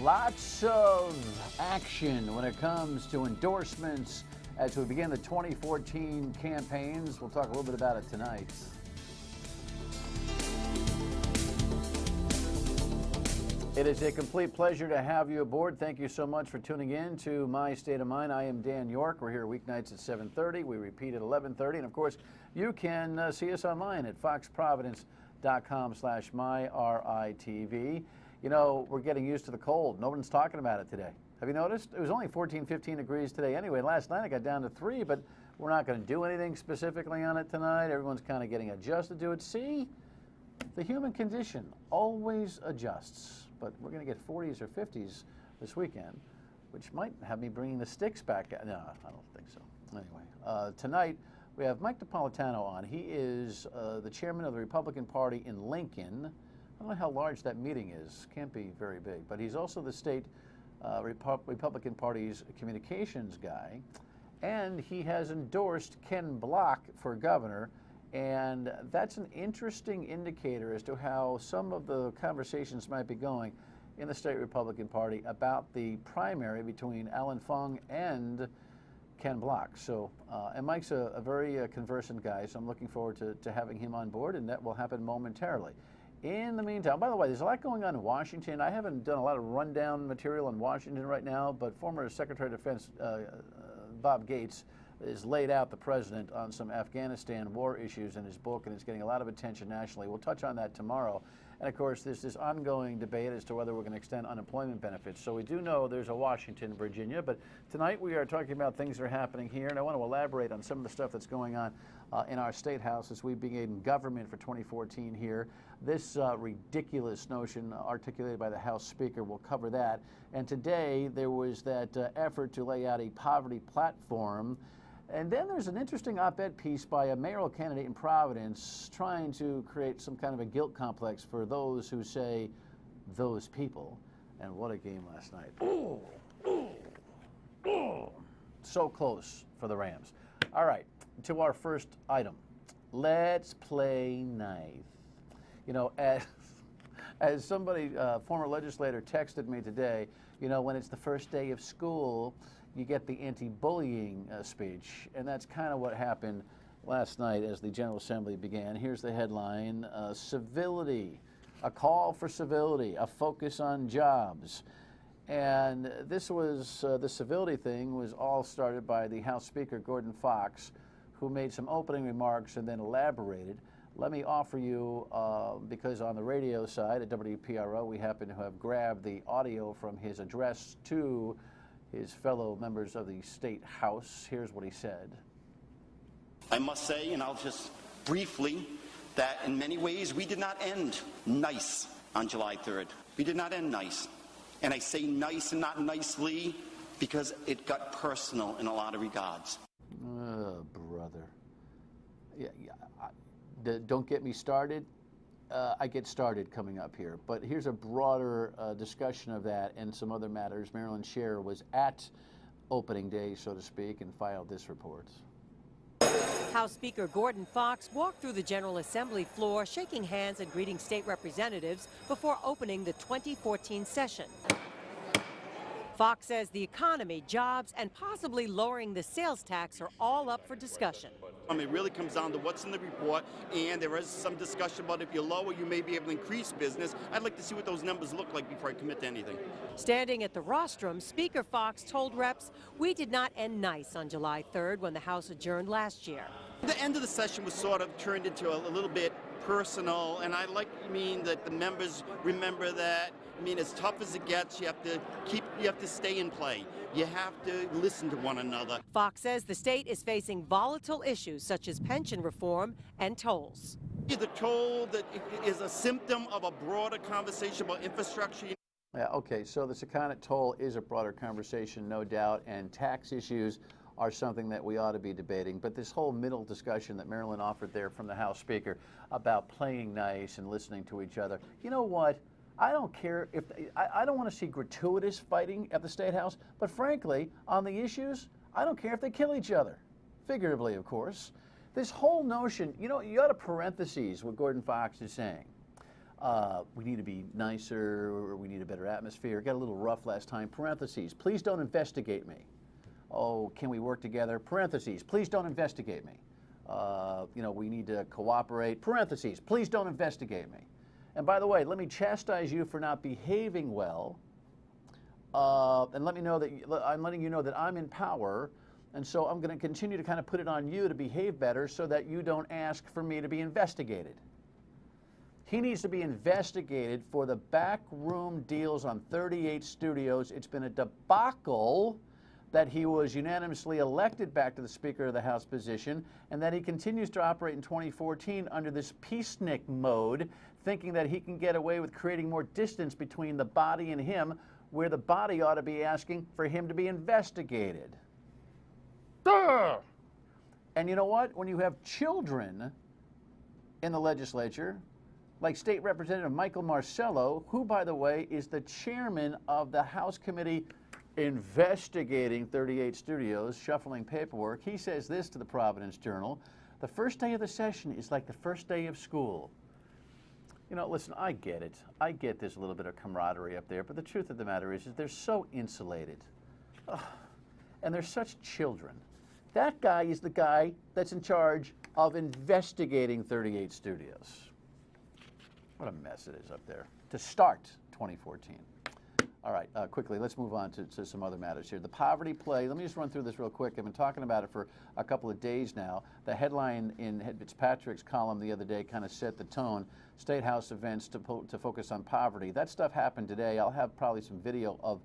Lots of action when it comes to endorsements as we begin the 2014 campaigns. We'll talk a little bit about it tonight. It is a complete pleasure to have you aboard. Thank you so much for tuning in to My State of Mind. I am Dan Yorke. We're here weeknights at 7:30. We repeat at 11:30. And, of course, you can see us online at foxprovidence.com/myritv. You know, we're getting used to the cold. No one's talking about it today. Have you noticed? It was only 14, 15 degrees today anyway. Last night it got down to 3, but we're not going to do anything specifically on it tonight. Everyone's kind of getting adjusted to it. See, the human condition always adjusts. But we're going to get 40s or 50s this weekend, which might have me bringing the sticks back. No, I don't think so. Anyway, tonight we have Mike Napolitano on. He is the chairman of the Republican Party in Lincoln. I don't know how large that meeting is. Can't be very big. But he's also the state Republican Party's communications guy. And he has endorsed Ken Block for governor. And that's an interesting indicator as to how some of the conversations might be going in the state Republican Party about the primary between Alan Fung and Ken Block. So, and Mike's a very conversant guy, so I'm looking forward to having him on board, and that will happen momentarily. In the meantime, by the way, there's a lot going on in Washington. I haven't done a lot of rundown material in Washington right now, but former Secretary of Defense Bob Gates is laid out the president on some Afghanistan war issues in his book, and it's getting a lot of attention nationally. We'll touch on that tomorrow. And of course, there's this ongoing debate as to whether we're going to extend unemployment benefits. So we do know there's a Washington, Virginia, but tonight we are talking about things that are happening here, and I want to elaborate on some of the stuff that's going on in our state house as we begin government for 2014 here. This ridiculous notion articulated by the House Speaker, will cover that. And today there was that effort to lay out a poverty platform. And then there's an interesting op-ed piece by a mayoral candidate in Providence trying to create some kind of a guilt complex for those who say those people. And what a game last night. Oh, oh, oh. So close for the Rams. All right, to our first item. Let's play nice. You know, as somebody, former legislator, texted me today, you know, when it's the first day of school, you get the anti-bullying speech, and that's kind of what happened last night as the General Assembly began. Here's the headline, civility, a call for civility, a focus on jobs. And this was, the civility thing was all started by the House Speaker, Gordon Fox, who made some opening remarks and then elaborated. Let me offer you, because on the radio side at WPRO, we happen to have grabbed the audio from his address to his fellow members of the State House. Here's what he said. I must say, and I'll just briefly, that in many ways we did not end nice on July 3rd. We did not end nice. And I say nice and not nicely because it got personal in a lot of regards. Oh, brother. Don't get me started. I get started coming up here, but here's a broader discussion of that and some other matters. Marilyn Scher was at opening day, so to speak, and filed this report. House Speaker Gordon Fox walked through the General Assembly floor, shaking hands and greeting state representatives before opening the 2014 session. Fox says the economy, jobs, and possibly lowering the sales tax are all up for discussion. It really comes down to what's in the report, and there is some discussion about if you lower, you may be able to increase business. I'd like to see what those numbers look like before I commit to anything. Standing at the rostrum, Speaker Fox told reps, "We did not end nice on July 3rd when the House adjourned last year." The end of the session was sort of turned into a little bit personal, and I mean that the members remember that. I mean, as tough as it gets, you have to stay in play. You have to listen to one another. Fox says the state is facing volatile issues such as pension reform and tolls. The toll that is a symptom of a broader conversation about infrastructure. Yeah, okay, so the Secondment toll is a broader conversation, no doubt, and tax issues are something that we ought to be debating. But this whole middle discussion that Marilyn offered there from the House Speaker about playing nice and listening to each other, you know what? I don't care if I don't want to see gratuitous fighting at the State House, but frankly, on the issues, I don't care if they kill each other, figuratively, of course. This whole notion, you know, you got to parentheses what Gordon Fox is saying. We need to be nicer, or we need a better atmosphere. Got a little rough last time. Parentheses, please don't investigate me. Oh, can we work together? Parentheses, please don't investigate me. We need to cooperate. Parentheses, please don't investigate me. And by the way, let me chastise you for not behaving well. And let me know that I'm letting you know that I'm in power. And so I'm going to continue to kind of put it on you to behave better so that you don't ask for me to be investigated. He needs to be investigated for the backroom deals on 38 studios. It's been a debacle that he was unanimously elected back to the Speaker of the House position, and that he continues to operate in 2014 under this peacenik mode, thinking that he can get away with creating more distance between the body and him, where the body ought to be asking for him to be investigated. And you know what? When you have children in the legislature, like State Representative Michael Marcello, who, by the way, is the chairman of the House Committee investigating 38 studios, shuffling paperwork, he says this to the Providence Journal: the first day of the session is like the first day of school. You know, listen, I get it. I get there's a little bit of camaraderie up there, but the truth of the matter is they're so insulated. Ugh. And they're such children. That guy is the guy that's in charge of investigating 38 studios. What a mess it is up there to start 2014. All right, quickly, let's move on to some other matters here. The poverty play, let me just run through this real quick. I've been talking about it for a couple of days now. The headline in Fitzpatrick's column the other day kind of set the tone. State House events to focus on poverty. That stuff happened today. I'll have probably some video of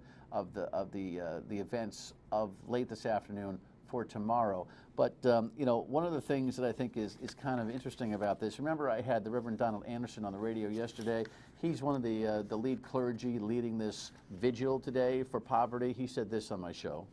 the events of late this afternoon for tomorrow. But one of the things that I think is kind of interesting about this, remember I had the Reverend Donald Anderson on the radio yesterday. He's one of the lead clergy leading this vigil today for poverty. He said this on my show.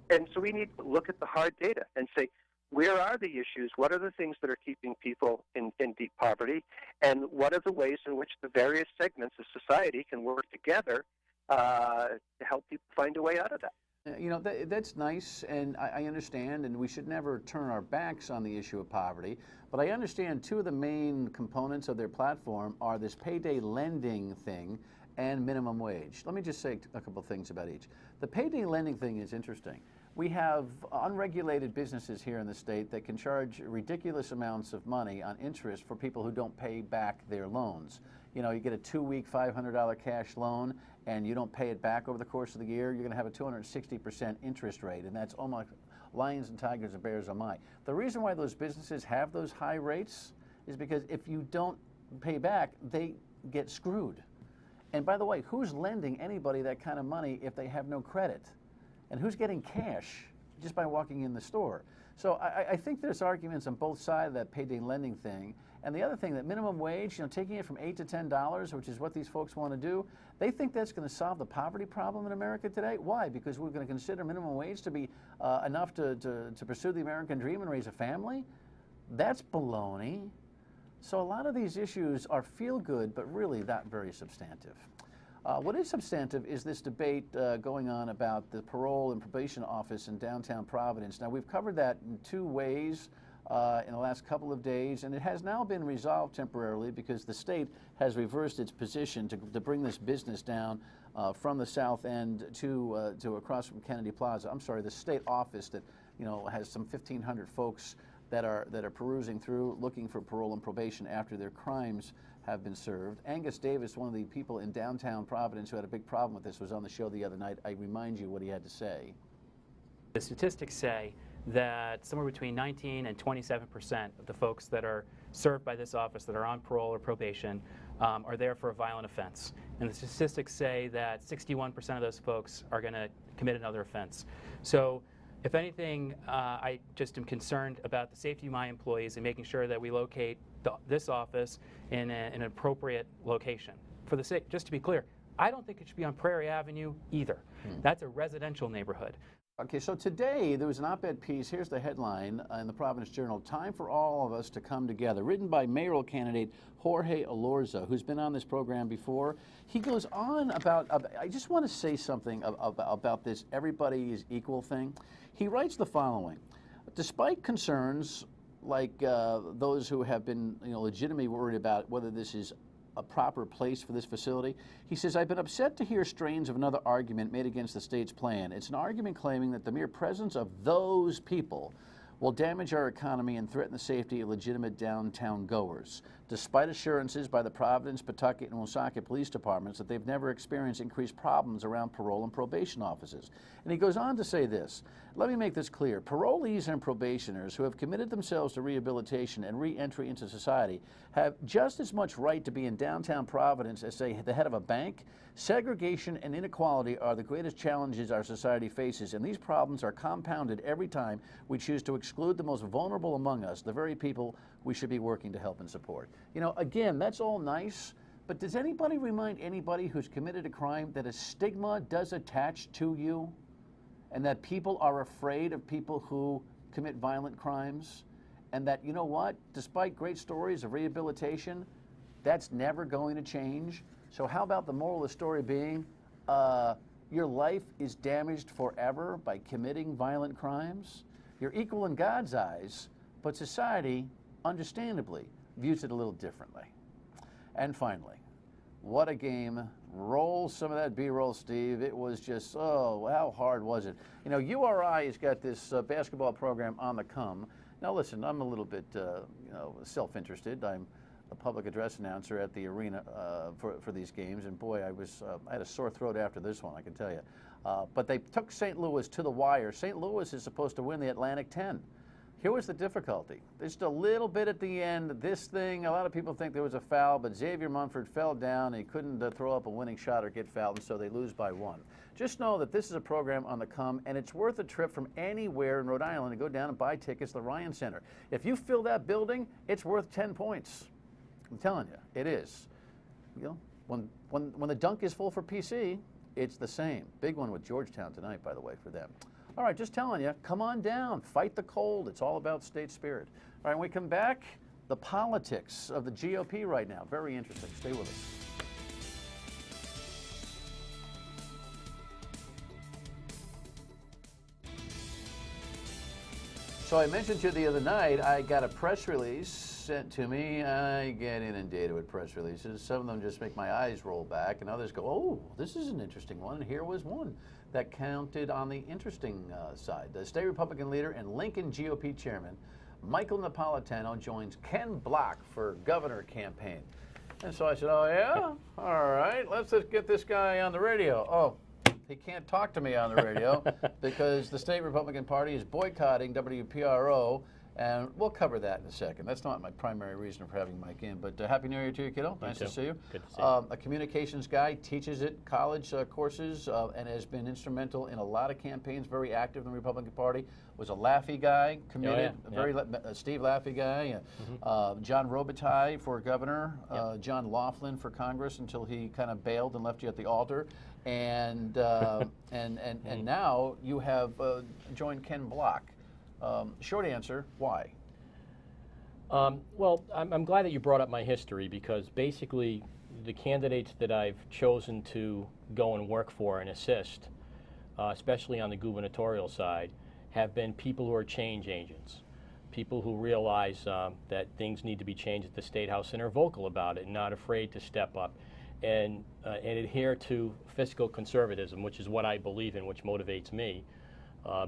And so we need to look at the hard data and say, where are the issues? What are the things that are keeping people in deep poverty? And what are the ways in which the various segments of society can work together to help people find a way out of that? You know, that's nice, and I understand, and we should never turn our backs on the issue of poverty, but I understand two of the main components of their platform are this payday lending thing and minimum wage. Let me just say a couple things about each. The payday lending thing is interesting. We have unregulated businesses here in the state that can charge ridiculous amounts of money on interest for people who don't pay back their loans. You know, you get a 2-week $500 cash loan and you don't pay it back over the course of the year, you're going to have a 260% interest rate, and that's almost lions and tigers and bears, oh my. The reason why those businesses have those high rates is because if you don't pay back, they get screwed. And by the way, who's lending anybody that kind of money if they have no credit? And who's getting cash just by walking in the store? So I think there's arguments on both sides of that payday lending thing. And the other thing, that minimum wage, taking it from $8 to $10, which is what these folks want to do, they think that's going to solve the poverty problem in America today. Why? Because we're going to consider minimum wage to be enough to pursue the American dream and raise a family? That's baloney. So a lot of these issues are feel-good, but really not very substantive. What is substantive is this debate going on about the parole and probation office in downtown Providence. Now, we've covered that in two ways in the last couple of days, and it has now been resolved temporarily because the state has reversed its position to bring this business down from the south end to across from Kennedy Plaza. I'm sorry, the state office that has some 1,500 folks that are perusing through looking for parole and probation after their crimes have been served. Angus Davis, one of the people in downtown Providence who had a big problem with this, was on the show the other night. I remind you what he had to say. The statistics say that somewhere between 19 and 27% of the folks that are served by this office that are on parole or probation are there for a violent offense. And the statistics say that 61% of those folks are going to commit another offense. So if anything, I just am concerned about the safety of my employees and making sure that we locate this office in an appropriate location. For the sake, just to be clear, I don't think it should be on Prairie Avenue either. That's a residential neighborhood. Okay, so today there was an op-ed piece, here's the headline in the Providence Journal, "Time for All of Us to Come Together," written by mayoral candidate Jorge Elorza, who's been on this program before. He goes on about I just want to say something about this everybody is equal thing. He writes the following: despite concerns like those who have been legitimately worried about whether this is a proper place for this facility. He says, I've been upset to hear strains of another argument made against the state's plan. It's an argument claiming that the mere presence of those people will damage our economy and threaten the safety of legitimate downtown goers, despite assurances by the Providence, Pawtucket, and Woonsocket police departments that they've never experienced increased problems around parole and probation offices. And he goes on to say this, let me make this clear, parolees and probationers who have committed themselves to rehabilitation and re-entry into society have just as much right to be in downtown Providence as, say, the head of a bank. Segregation and inequality are the greatest challenges our society faces, and these problems are compounded every time we choose to exclude the most vulnerable among us, the very people we should be working to help and support. You know, again, that's all nice, but does anybody remind anybody who's committed a crime that a stigma does attach to you and that people are afraid of people who commit violent crimes, and that, you know what, despite great stories of rehabilitation, that's never going to change? So how about the moral of the story being, your life is damaged forever by committing violent crimes? You're equal in God's eyes, but society, understandably, views it a little differently. And finally, what a game. Roll some of that B-roll, Steve. It was just, oh, how hard was it? You know, URI has got this basketball program on the come. Now listen, I'm a little bit, self-interested. I'm a public address announcer at the arena for these games, and boy, I had a sore throat after this one, I can tell you. But they took St. Louis to the wire. St. Louis is supposed to win the Atlantic 10. Here was the difficulty. Just a little bit at the end. This thing, a lot of people think there was a foul, but Xavier Munford fell down. He couldn't throw up a winning shot or get fouled, and so they lose by 1. Just know that this is a program on the come, and it's worth a trip from anywhere in Rhode Island to go down and buy tickets to the Ryan Center. If you fill that building, it's worth 10 points. I'm telling you, it is. You know, when the dunk is full for PC, it's the same. Big one with Georgetown tonight, by the way, for them. All right, just telling you, come on down, fight the cold. It's all about state spirit. All right, when we come back, the politics of the GOP right now. Very interesting. Stay with us. So I mentioned to you the other night, I got a press release sent to me. I get inundated with press releases. Some of them just make my eyes roll back, and others go, oh, this is an interesting one. And here was one that counted on the interesting side. The state Republican leader and Lincoln GOP chairman, Michael Napolitano, joins Ken Block for governor campaign. And so I said, oh, yeah? All right, let's just get this guy on the radio. Oh, he can't talk to me on the radio because the state Republican Party is boycotting WPRO, and we'll cover that in a second. That's not my primary reason for having Mike in, but Happy New Year to you, kiddo. Nice to see you. Good to see you. A communications guy, teaches at college courses, and has been instrumental in a lot of campaigns, very active in the Republican Party. Was a Laffey guy, committed, Steve Laffey guy. John Robitaille for governor, John Laughlin for Congress until he kind of bailed and left you at the altar. And and now you have joined Ken Block. Short answer, why? Well, I'm glad that you brought up my history, because basically the candidates that I've chosen to go and work for and assist, especially on the gubernatorial side, have been people who are change agents, people who realize that things need to be changed at the State House and are vocal about it and not afraid to step up and adhere to fiscal conservatism, which is what I believe in, which motivates me.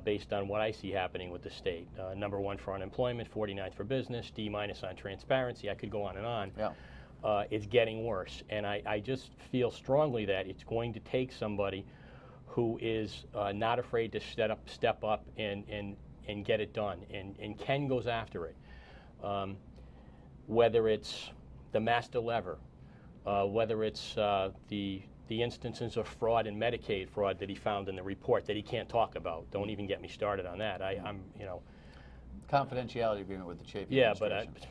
Based on what I see happening with the state. Number 1 for unemployment, 49th for business, D- on transparency. I could go on and on. Yeah. It's getting worse. And I just feel strongly that it's going to take somebody who is not afraid to step up and get it done. And Ken goes after it. Whether it's the master lever, whether it's the instances of fraud and Medicaid fraud that he found in the report that he can't talk about. Don't even get me started on that. I'm Confidentiality agreement with the Chafee administration.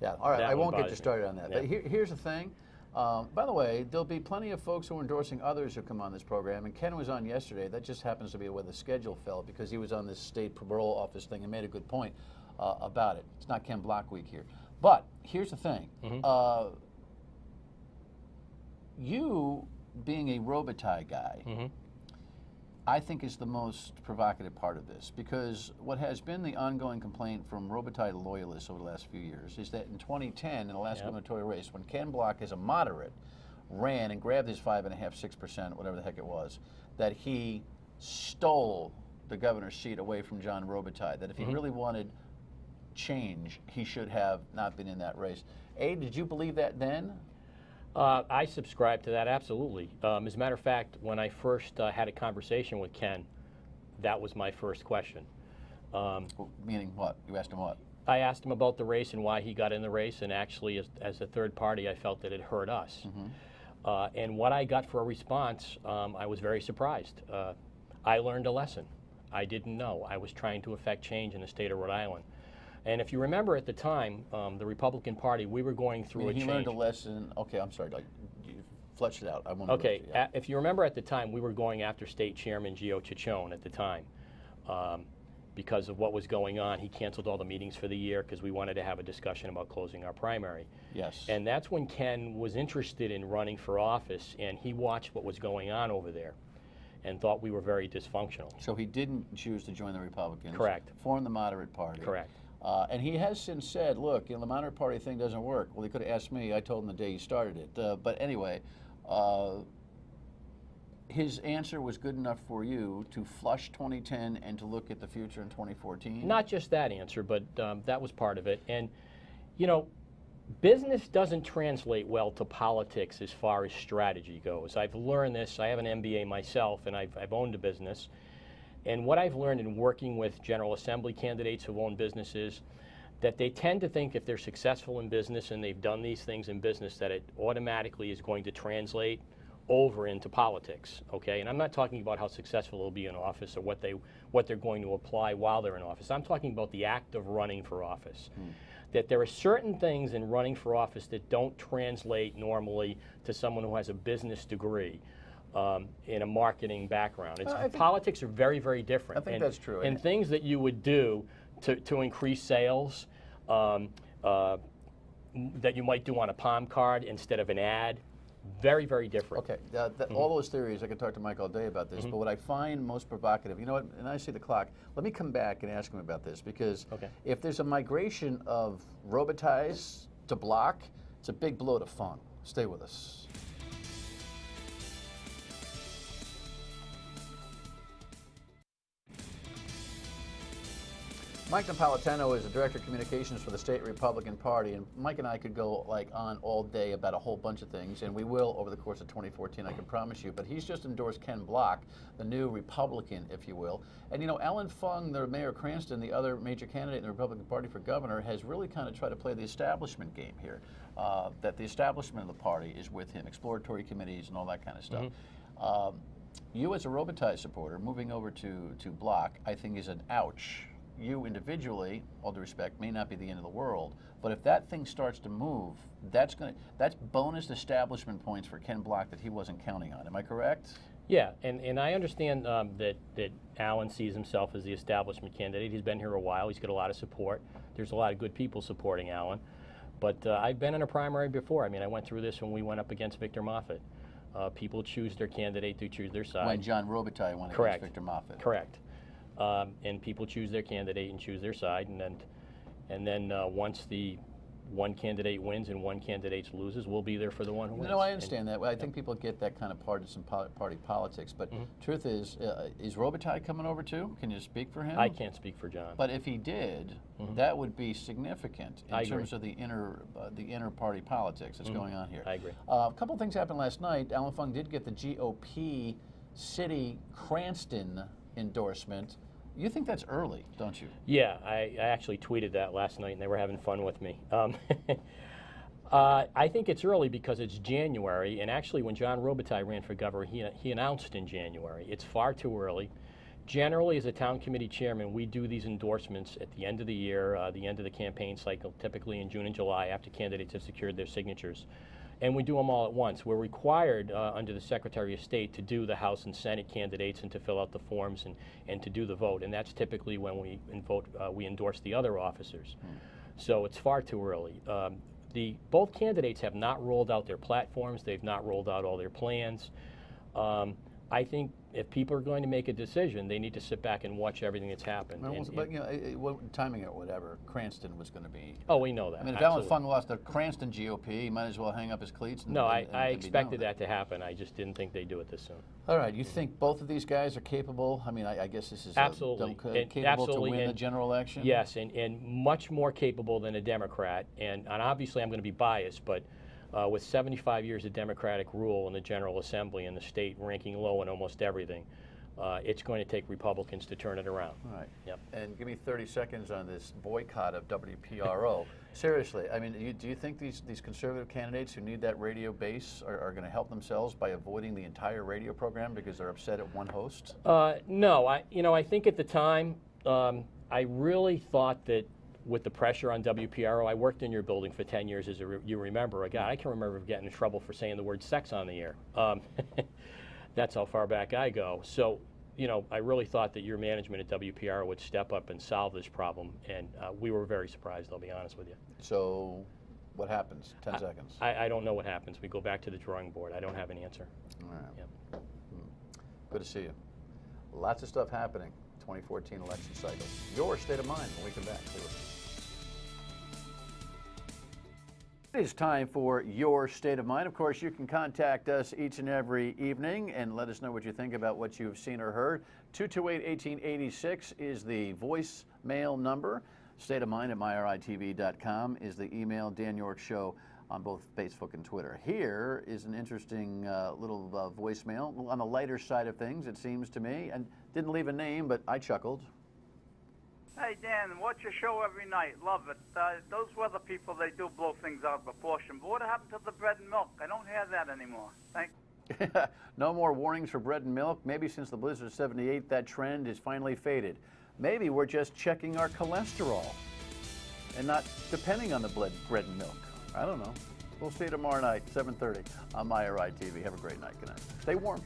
Yeah, all right, I won't get you me. started on that. Yeah. But here's the thing. By the way, there'll be plenty of folks who are endorsing others who come on this program, and Ken was on yesterday. That just happens to be where the schedule fell because he was on this state parole office thing and made a good point about it. It's not Ken Block week here. But here's the thing. You, being a Robitaille guy, I think is the most provocative part of this, because what has been the ongoing complaint from Robitaille loyalists over the last few years is that in 2010, in the last gubernatorial race, when Ken Block, as a moderate, ran and grabbed his 5.5%, 6%, whatever the heck it was, that he stole the governor's seat away from John Robitaille, that if he really wanted change, he should have not been in that race. A, did you believe that then? I subscribe to that, absolutely. As a matter of fact, when I first had a conversation with Ken, that was my first question. Meaning what? You asked him what? I asked him about the race and why he got in the race, and actually, as a third party, I felt that it hurt us. And what I got for a response, I was very surprised. I learned a lesson. I didn't know. I was trying to affect change in the state of Rhode Island. And if you remember at the time, the Republican Party, we were going through a change. He learned a lesson. Okay, I'm sorry. Like, you flesh it out. I want to. Okay, if you remember at the time, we were going after State Chairman Gio Ciccone at the time. Because of what was going on, he canceled all the meetings for the year because we wanted to have a discussion about closing our primary. Yes. And that's when Ken was interested in running for office, and he watched what was going on over there and thought we were very dysfunctional. So he didn't choose to join the Republicans. Correct. Form the moderate party. Correct. And he has since said, look, the moderate party thing doesn't work. Well, he could have asked me. I told him the day he started it. But anyway, his answer was good enough for you to flush 2010 and to look at the future in 2014? Not just that answer, but that was part of it. And, you know, business doesn't translate well to politics as far as strategy goes. I've learned this. I have an MBA myself, and I've owned a business. And what I've learned in working with General Assembly candidates who own businesses, that they tend to think if they're successful in business and they've done these things in business, that it automatically is going to translate over into politics, okay? And I'm not talking about how successful they'll be in office or what they're going to apply while they're in office. I'm talking about the act of running for office. That there are certain things in running for office that don't translate normally to someone who has a business degree. In a marketing background. Politics are very, very different. I think that's true. And things that you would do to increase sales that you might do on a palm card instead of an ad, very, very different. Okay, all those theories, I could talk to Mike all day about this, but what I find most provocative, you know what, and I see the clock, let me come back and ask him about this, because if there's a migration of Robitaille's to Block, it's a big blow to Fung. Stay with us. Mike Napolitano is the Director of Communications for the State Republican Party, and Mike and I could go on all day about a whole bunch of things, and we will over the course of 2014, I can promise you, but he's just endorsed Ken Block, the new Republican, if you will. And you know, Alan Fung, the mayor of Cranston, the other major candidate in the Republican Party for governor, has really kind of tried to play the establishment game here, that the establishment of the party is with him, exploratory committees and all that kind of stuff. You as a Robitaille supporter, moving over to Block, I think is an ouch. You individually, all due respect, may not be the end of the world, but if that thing starts to move, that's bonus establishment points for Ken Block that he wasn't counting on. Am I correct? Yeah, and I understand that Alan sees himself as the establishment candidate. He's been here a while. He's got a lot of support. There's a lot of good people supporting Alan. But I've been in a primary before. I mean, I went through this when we went up against Victor Moffitt. People choose their candidate to choose their side. When John Robitaille went against Victor Moffitt. Correct. And people choose their candidate and choose their side, and then once the one candidate wins and one candidate loses, we'll be there for the one who wins. No, I understand that. I think people get that kind of partisan party politics, but truth is Robitaille coming over too? Can you speak for him? I can't speak for John. But if he did, that would be significant in terms of the inner party politics that's going on here. I agree. A couple things happened last night. Alan Fung did get the GOP City Cranston endorsement. You think that's early, don't you? Yeah, I actually tweeted that last night, and they were having fun with me. I think it's early because it's January, and actually when John Robitaille ran for governor, he announced in January. It's far too early. Generally, as a town committee chairman, we do these endorsements at the end of the year, the end of the campaign cycle, typically in June and July after candidates have secured their signatures. And we do them all at once. We're required under the Secretary of State to do the House and Senate candidates and to fill out the forms and to do the vote. And that's typically when we endorse the other officers. So it's far too early. Both candidates have not rolled out their platforms. They've not rolled out all their plans. I think if people are going to make a decision, they need to sit back and watch everything that's happened. But you know, timing it, whatever. Cranston was going to be. Oh, we know that. I mean, if Alan Fung lost the Cranston GOP, he might as well hang up his cleats. And, no, and I be expected done with that to happen. I just didn't think they'd do it this soon. All right, you think both of these guys are capable? I mean, I guess this is Absolutely. capable Absolutely. to win the general election. Yes, and much more capable than a Democrat. And obviously, I'm going to be biased, but with 75 years of Democratic rule in the General Assembly and the state ranking low in almost everything, it's going to take Republicans to turn it around. All right. Yep. And give me 30 seconds on this boycott of WPRO. Seriously, I mean, do you think these conservative candidates who need that radio base are going to help themselves by avoiding the entire radio program because they're upset at one host? No, I think at the time, I really thought that with the pressure on WPRO, I worked in your building for 10 years, as you remember. God, I can remember getting in trouble for saying the word sex on the air. That's how far back I go. So, I really thought that your management at WPRO would step up and solve this problem, and we were very surprised, I'll be honest with you. So, what happens? 10 seconds. I don't know what happens. We go back to the drawing board. I don't have an answer. All right. Yep. Good to see you. Lots of stuff happening. 2014 election cycle. Your state of mind when we come back. It is time for Your State of Mind. Of course, you can contact us each and every evening and let us know what you think about what you've seen or heard. 228-1886 is the voicemail number. State of Mind at myritv.com is the email. Dan Yorke Show on both Facebook and Twitter. Here is an interesting little voicemail on the lighter side of things, it seems to me, and didn't leave a name, but I chuckled. Hey, Dan, watch your show every night. Love it. Those weather people, they do blow things out of proportion. But what happened to the bread and milk? I don't hear that anymore. Thanks. No more warnings for bread and milk. Maybe since the blizzard of '78, that trend is finally faded. Maybe we're just checking our cholesterol and not depending on the bread and milk. I don't know. We'll see you tomorrow night, 7:30 on My TV. Have a great night. Good night. Stay warm.